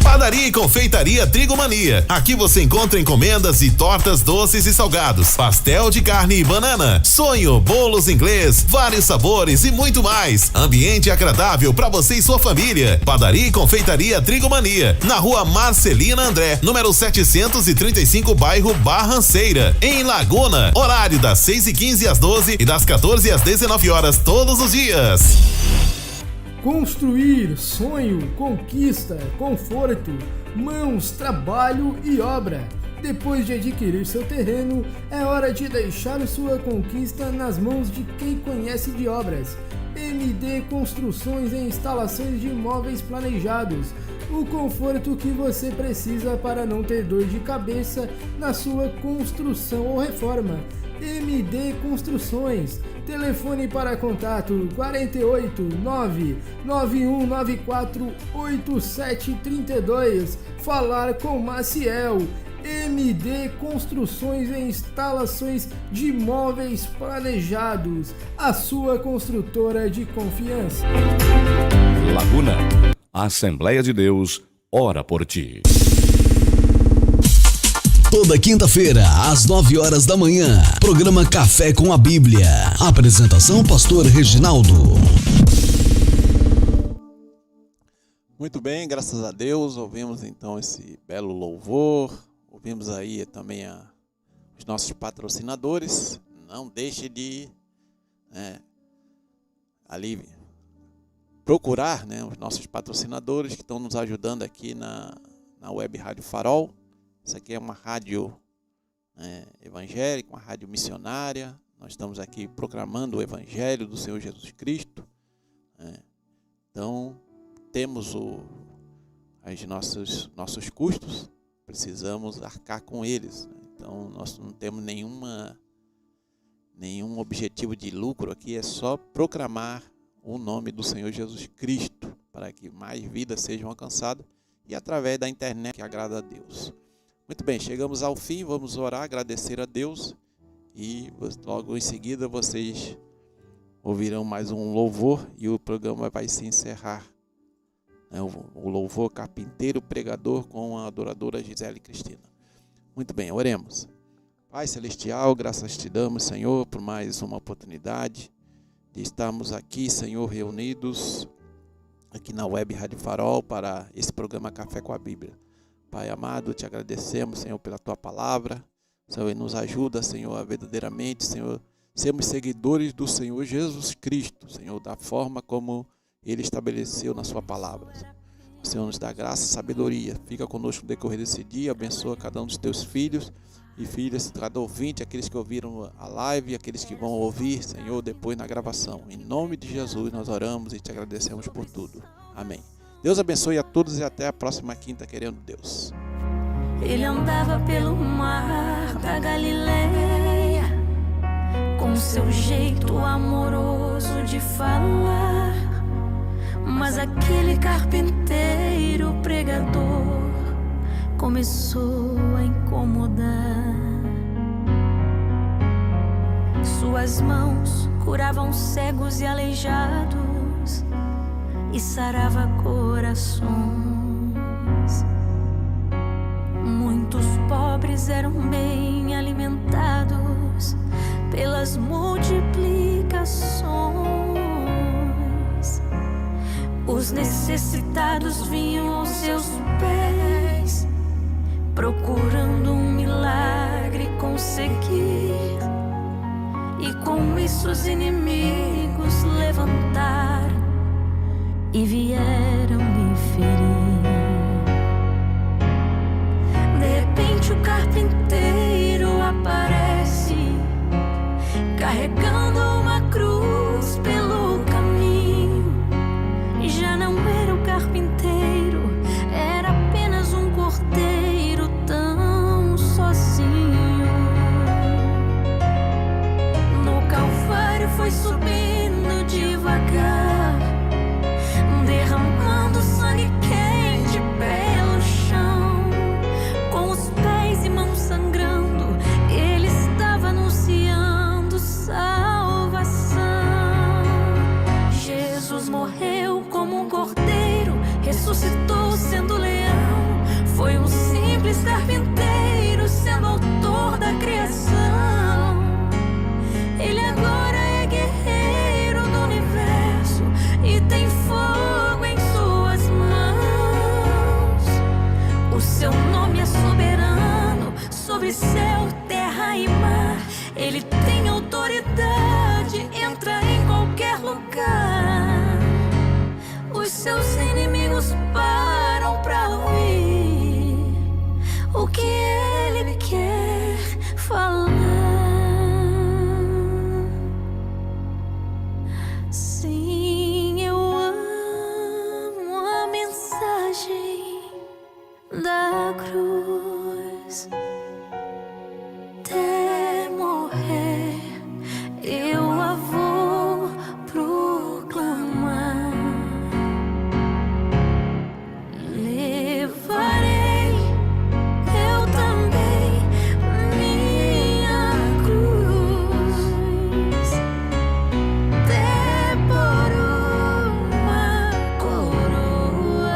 Padaria e Confeitaria Trigo Mania. Aqui você encontra encomendas e tortas doces e salgados, pastel de carne e banana, sonho, bolos inglês, vários sabores e muito mais. Ambiente agradável para você e sua família. Padaria e Confeitaria Trigo Mania, na Rua Marcelina André, número 735, bairro Barranceira, em Laguna. Horário das 6h15 às 12 e das 14 às 19 horas todos os dias. Construir, sonho, conquista, conforto, mãos, trabalho e obra. Depois de adquirir seu terreno, é hora de deixar sua conquista nas mãos de quem conhece de obras. MD Construções e Instalações de Imóveis Planejados. O conforto que você precisa para não ter dor de cabeça na sua construção ou reforma. MD Construções. Telefone para contato 48 99194 8732. Falar com Maciel. MD Construções e Instalações de Imóveis Planejados. A sua construtora de confiança. Laguna, Assembleia de Deus, ora por ti. Toda quinta-feira, às 9 horas da manhã, programa Café com a Bíblia. Apresentação, pastor Reginaldo. Muito bem, graças a Deus, ouvimos então esse belo louvor, ouvimos aí também os nossos patrocinadores. Não deixe de ali procurar os nossos patrocinadores que estão nos ajudando aqui na Web Rádio Farol. Isso aqui é uma rádio evangélica, uma rádio missionária. Nós estamos aqui proclamando o Evangelho do Senhor Jesus Cristo. Então, temos os nossos custos, precisamos arcar com eles. Então nós não temos nenhum objetivo de lucro aqui, é só proclamar o nome do Senhor Jesus Cristo, para que mais vidas sejam alcançadas e através da internet que agrada a Deus. Muito bem, chegamos ao fim, vamos orar, agradecer a Deus e logo em seguida vocês ouvirão mais um louvor e o programa vai se encerrar. O louvor carpinteiro pregador com a adoradora Gisele Cristina. Muito bem, oremos. Pai Celestial, graças te damos, Senhor, por mais uma oportunidade de estarmos aqui, Senhor, reunidos aqui na Web Rádio Farol para esse programa Café com a Bíblia. Pai amado, te agradecemos, Senhor, pela tua palavra. Senhor, nos ajuda, Senhor, a verdadeiramente, Senhor, sermos seguidores do Senhor Jesus Cristo, Senhor, da forma como Ele estabeleceu na sua palavra. O Senhor nos dá graça e sabedoria. Fica conosco no decorrer desse dia, abençoa cada um dos teus filhos e filhas, cada ouvinte, aqueles que ouviram a live e aqueles que vão ouvir, Senhor, depois na gravação. Em nome de Jesus nós oramos e te agradecemos por tudo. Amém. Deus abençoe a todos e até a próxima quinta, querendo Deus. Ele andava pelo mar da Galileia, com seu jeito amoroso de falar. Mas aquele carpinteiro pregador começou a incomodar. Suas mãos curavam cegos e aleijados e sarava corações. Muitos pobres eram bem alimentados pelas multiplicações. Os necessitados vinham aos seus pés, procurando um milagre conseguir. E com isso os inimigos levantaram e vieram lhe ferir. De repente o carpinteiro aparece, carregando uma cruz pelo caminho. Já não era o carpinteiro, era apenas um cordeiro tão sozinho. No Calvário foi subindo devagar, derramando sangue quente pelo chão. Com os pés e mãos sangrando, ele estava anunciando salvação. Jesus morreu como um cordeiro, ressuscitou sendo leão. Foi um simples carpinteiro sendo autor da criação. Ele agora é guerreiro do universo e tem fogo em suas mãos. O seu nome é soberano sobre céu, terra e mar. Ele tem autoridade, entra em qualquer lugar. Os seus inimigos param pra ouvir o que ele quer falar. Sim, eu amo a mensagem da cruz. Até morrer eu a vou proclamar. Levarei eu também minha cruz, até por uma coroa.